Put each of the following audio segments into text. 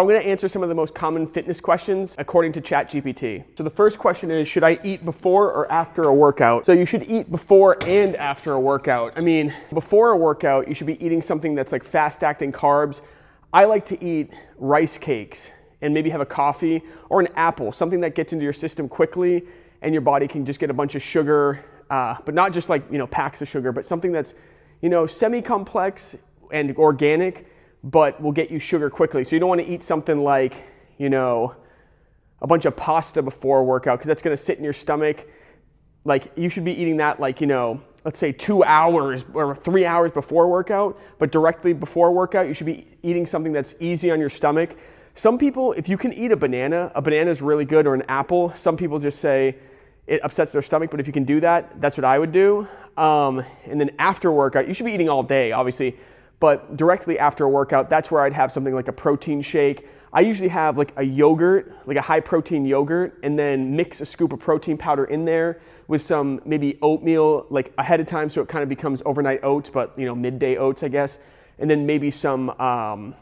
I'm going to answer some of the most common fitness questions according to ChatGPT. So the first question is, should I eat before or after a workout? So you should eat before and after a workout. I mean, before a workout, you should be eating something that's like fast-acting carbs. I like to eat rice cakes and maybe have a coffee or an apple, something that gets into your system quickly and your body can just get a bunch of sugar, but not just like, packs of sugar, but something that's, semi-complex and organic, but will get you sugar quickly. So you don't want to eat something like, a bunch of pasta before a workout, because that's going to sit in your stomach. Like, you should be eating that like, let's say 2 hours or 3 hours before a workout, but directly before a workout, you should be eating something that's easy on your stomach. Some people, if you can eat a banana is really good, or an apple. Some people just say it upsets their stomach, but if you can do that, that's what I would do. And then after workout, you should be eating all day, obviously. But directly after a workout, that's where I'd have something like a protein shake. I usually have like a yogurt, like a high protein yogurt, and then mix a scoop of protein powder in there with some maybe oatmeal like ahead of time, so it kind of becomes overnight oats, but midday oats, I guess. And then maybe some, granola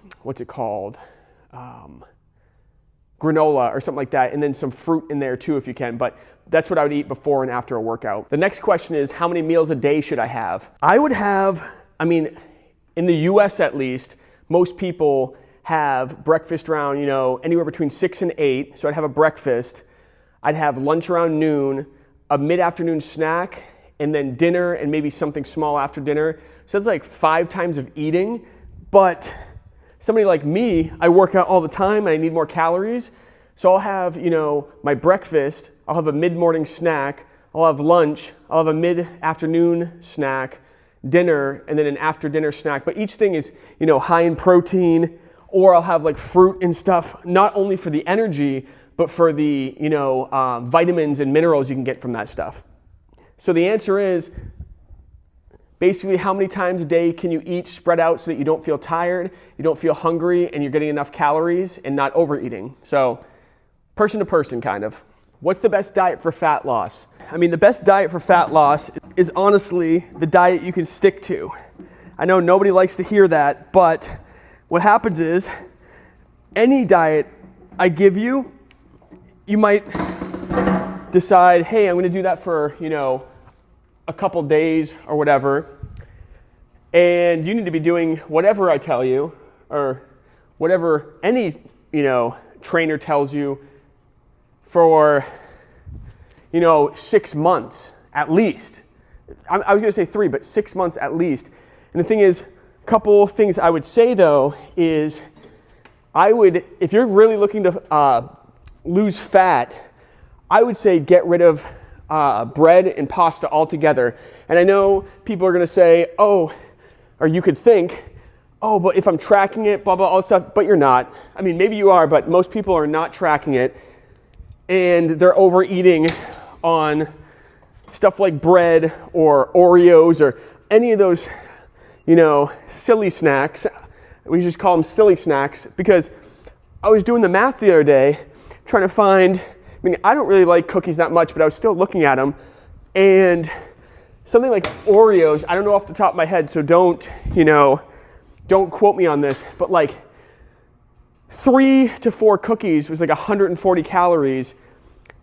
or something like that, and then some fruit in there too if you can. But that's what I would eat before and after a workout. The next question is, how many meals a day should I have? I would have, in the US at least, most people have breakfast around, anywhere between 6 and 8. So I'd have a breakfast. I'd have lunch around noon, a mid-afternoon snack, and then dinner and maybe something small after dinner. So that's like 5 times of eating. But somebody like me, I work out all the time and I need more calories. So I'll have, my breakfast, I'll have a mid-morning snack, I'll have lunch, I'll have a mid-afternoon snack, dinner, and then an after dinner snack. But each thing is, high in protein, or I'll have like fruit and stuff, not only for the energy, but for the, vitamins and minerals you can get from that stuff. So the answer is, basically, how many times a day can you eat spread out so that you don't feel tired, you don't feel hungry, and you're getting enough calories and not overeating? So person to person, kind of. What's the best diet for fat loss? The best diet for fat loss is honestly the diet you can stick to. I know nobody likes to hear that, but what happens is any diet I give you, you might decide, hey, I'm going to do that for, a couple days or whatever, and you need to be doing whatever I tell you, or whatever any, trainer tells you for, 6 months at least. I was going to say 3, but 6 months at least. And the thing is, a couple things I would say though is, if you're really looking to lose fat, I would say get rid of bread and pasta altogether. And I know people are going to say, or you could think, but if I'm tracking it, blah, blah, all that stuff, but you're not. Maybe you are, but most people are not tracking it, and they're overeating on stuff like bread or Oreos or any of those, silly snacks. We just call them silly snacks, because I was doing the math the other day, trying to find, I don't really like cookies that much, but I was still looking at them, and something like Oreos, I don't know off the top of my head, so don't quote me on this, but like 3 to 4 cookies was like 140 calories,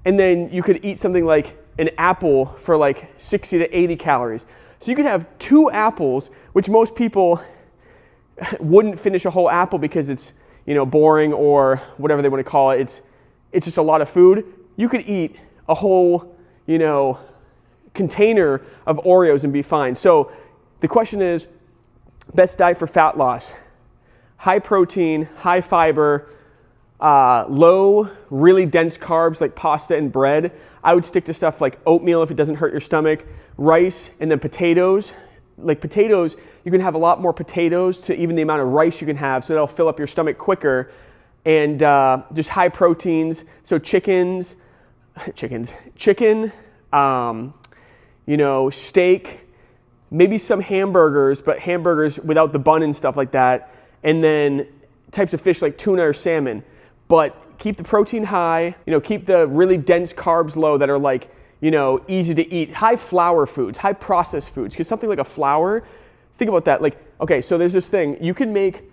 and then you could eat something like an apple for like 60 to 80 calories. So you could have 2 apples, which most people wouldn't finish a whole apple because it's, boring or whatever they want to call it. It's just a lot of food. You could eat a whole, container of Oreos and be fine. So the question is, best diet for fat loss: high protein, high fiber, low, really dense carbs like pasta and bread. I would stick to stuff like oatmeal if it doesn't hurt your stomach, rice, and then potatoes. Like potatoes, you can have a lot more potatoes to even the amount of rice you can have, so that'll fill up your stomach quicker. And just high proteins, so chicken, steak, maybe some hamburgers, but hamburgers without the bun and stuff like that. And then types of fish like tuna or salmon. But keep the protein high, keep the really dense carbs low that are like, easy to eat. High flour foods, high processed foods. Because something like a flour, think about that. Like, okay, so there's this thing. You can make,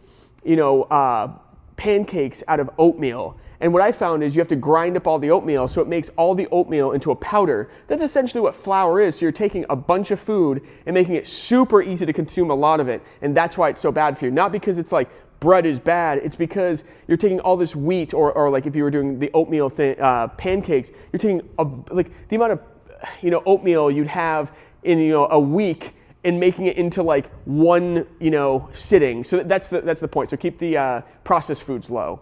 pancakes out of oatmeal. And what I found is you have to grind up all the oatmeal so it makes all the oatmeal into a powder. That's essentially what flour is. So you're taking a bunch of food and making it super easy to consume a lot of it. And that's why it's so bad for you. Not because it's like bread is bad. It's because you're taking all this wheat, or like if you were doing the oatmeal pancakes, you're taking like the amount of oatmeal you'd have in a week and making it into like one sitting. So that's the point. So keep the processed foods low.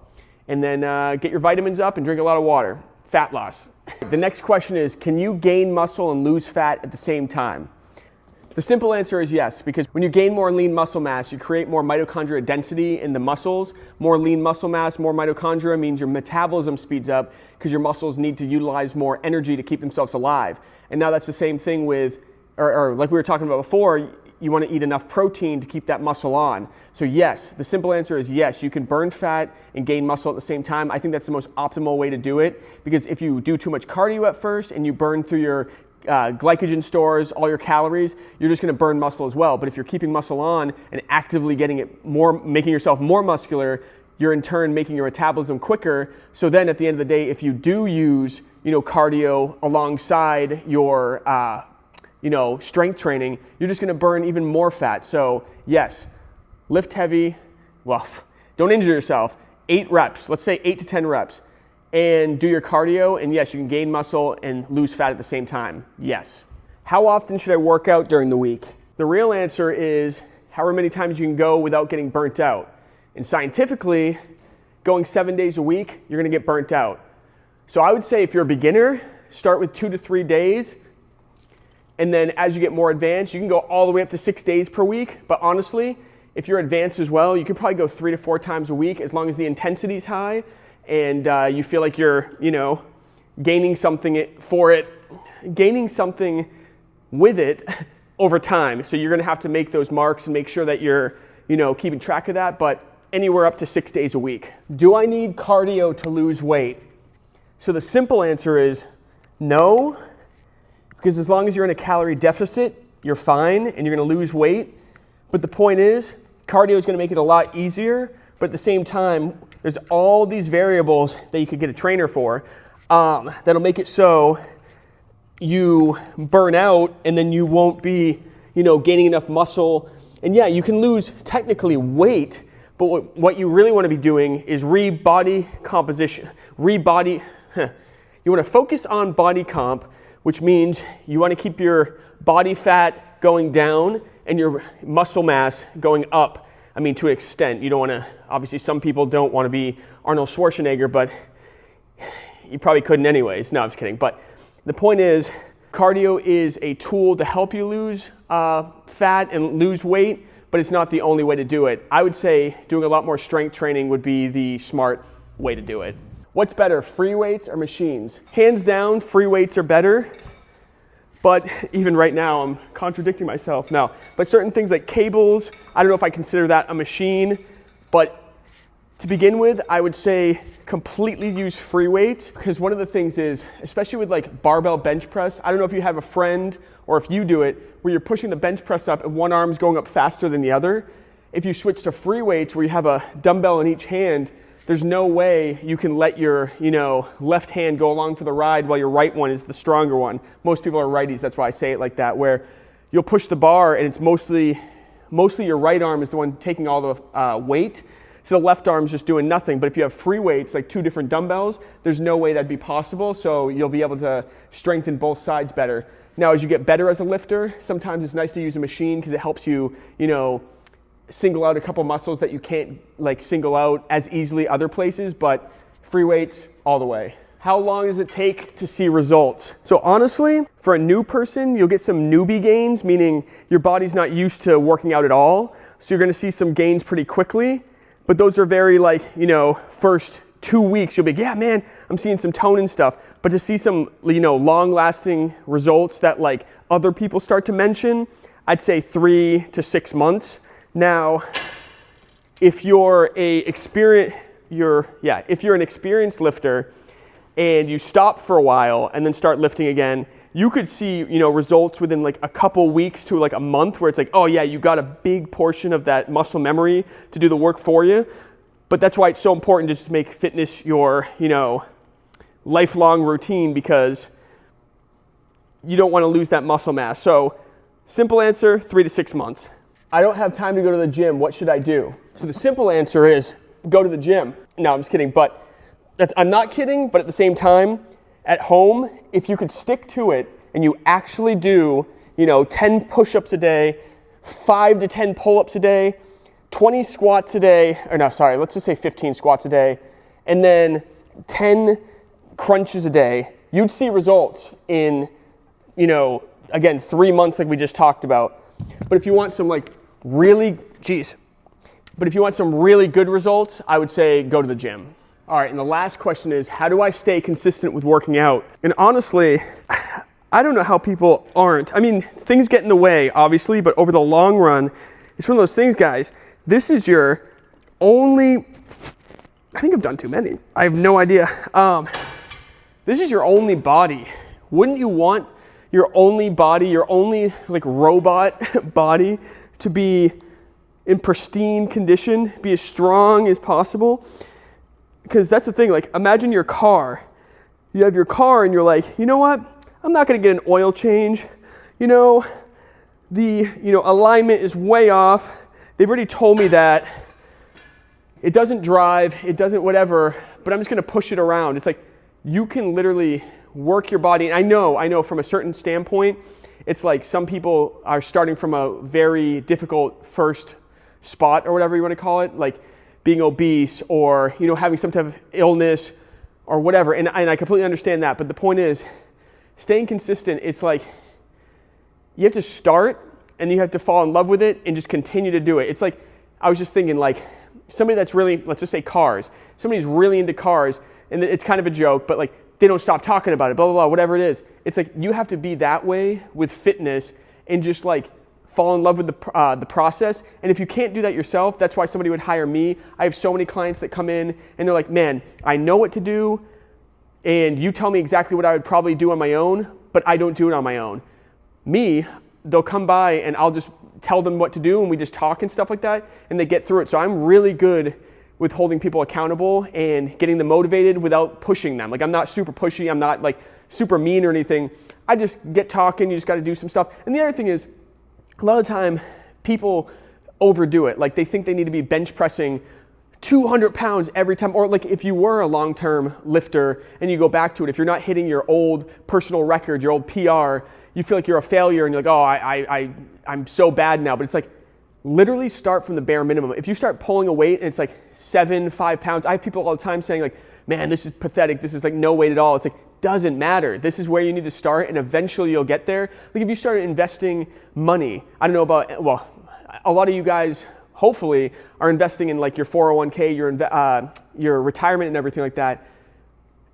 And then get your vitamins up and drink a lot of water. Fat loss. The next question is, can you gain muscle and lose fat at the same time? The simple answer is yes, because when you gain more lean muscle mass, you create more mitochondria density in the muscles. More lean muscle mass, more mitochondria means your metabolism speeds up because your muscles need to utilize more energy to keep themselves alive. And now that's the same thing with, or like we were talking about before, you want to eat enough protein to keep that muscle on. So yes, the simple answer is yes, you can burn fat and gain muscle at the same time. I think that's the most optimal way to do it, because if you do too much cardio at first and you burn through your glycogen stores, all your calories, you're just going to burn muscle as well. But if you're keeping muscle on and actively getting it more, making yourself more muscular, you're in turn making your metabolism quicker. So then at the end of the day, if you do use cardio alongside your strength training, you're just going to burn even more fat. So yes, lift heavy. Well, don't injure yourself. 8 reps, let's say 8 to 10 reps, and do your cardio. And yes, you can gain muscle and lose fat at the same time. Yes. How often should I work out during the week? The real answer is however many times you can go without getting burnt out. And scientifically, going 7 days a week, you're going to get burnt out. So I would say if you're a beginner, start with 2 to 3 days. And then as you get more advanced, you can go all the way up to 6 days per week. But honestly, if you're advanced as well, you can probably go 3 to 4 times a week as long as the intensity is high and you feel like you're, gaining something with it over time. So you're going to have to make those marks and make sure that you're, keeping track of that. But anywhere up to 6 days a week. Do I need cardio to lose weight? So the simple answer is no. Because as long as you're in a calorie deficit, you're fine and you're going to lose weight. But the point is, cardio is going to make it a lot easier. But at the same time, there's all these variables that you could get a trainer for that'll make it so you burn out and then you won't be, gaining enough muscle. And yeah, you can lose technically weight, but what you really want to be doing is body composition. You want to focus on body comp, which means you want to keep your body fat going down and your muscle mass going up. I mean, to an extent. You don't want to, obviously some people don't want to be Arnold Schwarzenegger, but you probably couldn't anyways. No, I'm just kidding. But the point is, cardio is a tool to help you lose fat and lose weight, but it's not the only way to do it. I would say doing a lot more strength training would be the smart way to do it. What's better, free weights or machines? Hands down, free weights are better. But even right now, I'm contradicting myself now. But certain things like cables, I don't know if I consider that a machine. But to begin with, I would say completely use free weights. Because one of the things is, especially with like barbell bench press, I don't know if you have a friend or if you do it, where you're pushing the bench press up and one arm's going up faster than the other. If you switch to free weights where you have a dumbbell in each hand, there's no way you can let your, left hand go along for the ride while your right one is the stronger one. Most people are righties, that's why I say it like that, where you'll push the bar and it's mostly your right arm is the one taking all the weight. So the left arm's just doing nothing. But if you have free weights, like 2 different dumbbells, there's no way that'd be possible. So you'll be able to strengthen both sides better. Now, as you get better as a lifter, sometimes it's nice to use a machine because it helps you, single out a couple muscles that you can't single out as easily other places, but free weights all the way. How long does it take to see results? So honestly, for a new person, you'll get some newbie gains, meaning your body's not used to working out at all. So you're gonna see some gains pretty quickly, but those are very first 2 weeks, you'll be yeah, man, I'm seeing some tone and stuff. But to see some, long lasting results that other people start to mention, I'd say 3 to 6 months. Now, if you're an experienced lifter and you stop for a while and then start lifting again, you could see, results within a couple weeks to a month where it's oh yeah, you got a big portion of that muscle memory to do the work for you. But that's why it's so important just to make fitness your, lifelong routine, because you don't want to lose that muscle mass. So simple answer, 3 to 6 months. I don't have time to go to the gym. What should I do? So the simple answer is go to the gym. No, I'm just kidding. But I'm not kidding, but at the same time, at home, if you could stick to it and you actually do, 10 push-ups a day, 5 to 10 pull-ups a day, 20 squats a day, let's just say 15 squats a day, and then 10 crunches a day, you'd see results in, again, 3 months like we just talked about. But if you want some really good results, I would say go to the gym. All right, and the last question is, how do I stay consistent with working out? And honestly, I don't know how people aren't. I mean, things get in the way, obviously, but over the long run, it's one of those things, guys. This is your only, I think I've done too many. I have no idea. This is your only body. Wouldn't you want your only body, your only robot body to be in pristine condition, be as strong as possible? Because that's the thing, imagine your car. You have your car and you're like, you know what? I'm not gonna get an oil change. The alignment is way off. They've already told me that it doesn't drive, it doesn't whatever, but I'm just gonna push it around. It's like, you can literally work your body. And I know from a certain standpoint, it's like some people are starting from a very difficult first spot or whatever you wanna call it, like being obese or, having some type of illness or whatever. And I completely understand that. But the point is, staying consistent, it's like you have to start and you have to fall in love with it and just continue to do it. It's like, I was just thinking somebody that's really, let's just say cars, somebody's really into cars, and it's kind of a joke, but they don't stop talking about it, blah, blah, blah, whatever it is. It's like you have to be that way with fitness and just fall in love with the process. And if you can't do that yourself, that's why somebody would hire me. I have so many clients that come in and they're like, man, I know what to do, and you tell me exactly what I would probably do on my own, but I don't do it on my own. Me, they'll come by and I'll just tell them what to do and we just talk and stuff like that, and they get through it. So I'm really good with holding people accountable and getting them motivated without pushing them. I'm not super pushy, I'm not super mean or anything. I just get talking, you just gotta do some stuff. And the other thing is, a lot of the time people overdo it. They think they need to be bench pressing 200 pounds every time, or if you were a long-term lifter and you go back to it, if you're not hitting your old personal record, your old PR, you feel like you're a failure and you're like, oh, I'm so bad now. But it's literally start from the bare minimum. If you start pulling a weight and it's 5 pounds, I have people all the time saying man, this is pathetic, this is no weight at all. It's doesn't matter. This is where you need to start, and eventually you'll get there. If you start investing money, I don't know about, a lot of you guys hopefully are investing in your 401k, your retirement and everything like that.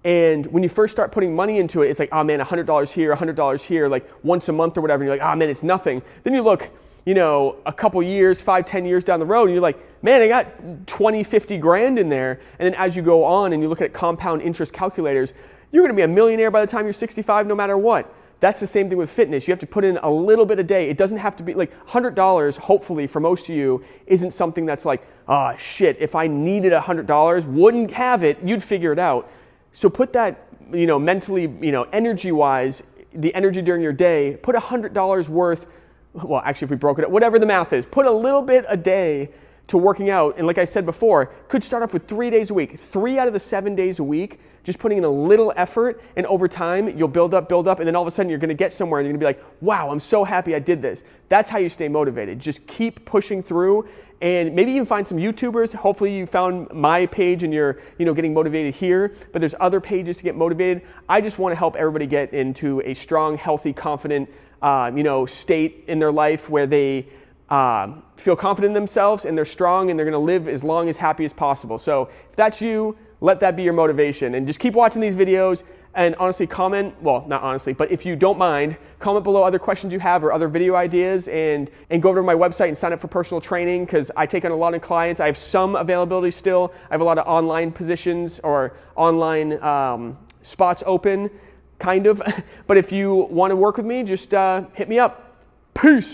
And when you first start putting money into it, it's oh man, $100 here, $100 here, once a month or whatever, and you're like, oh man, it's nothing. Then you look, a couple years, 5-10 years down the road, and you're like, man, I got 20, 50 grand in there. And then as you go on and you look at compound interest calculators, you're gonna be a millionaire by the time you're 65, no matter what. That's the same thing with fitness. You have to put in a little bit a day. It doesn't have to be $100, hopefully for most of you, isn't something that's oh shit, if I needed $100, wouldn't have it, you'd figure it out. So put that, mentally, energy-wise, the energy during your day, put $100 worth, well, actually if we broke it up, whatever the math is, put a little bit a day to working out. And like I said before, could start off with 3 days a week, 3 out of the 7 days a week, just putting in a little effort, and over time you'll build up, and then all of a sudden you're gonna get somewhere and you're gonna be like, wow, I'm so happy I did this. That's how you stay motivated. Just keep pushing through, and maybe even find some YouTubers. Hopefully you found my page and you're getting motivated here, but there's other pages to get motivated. I just wanna help everybody get into a strong, healthy, confident state in their life where they feel confident in themselves and they're strong and they're gonna live as long as happy as possible. So if that's you, let that be your motivation, and just keep watching these videos, and honestly comment, well, not honestly, but if you don't mind, comment below other questions you have or other video ideas, and go over to my website and sign up for personal training, because I take on a lot of clients. I have some availability still. I have a lot of online positions or online spots open, kind of. But if you want to work with me, just hit me up. Peace.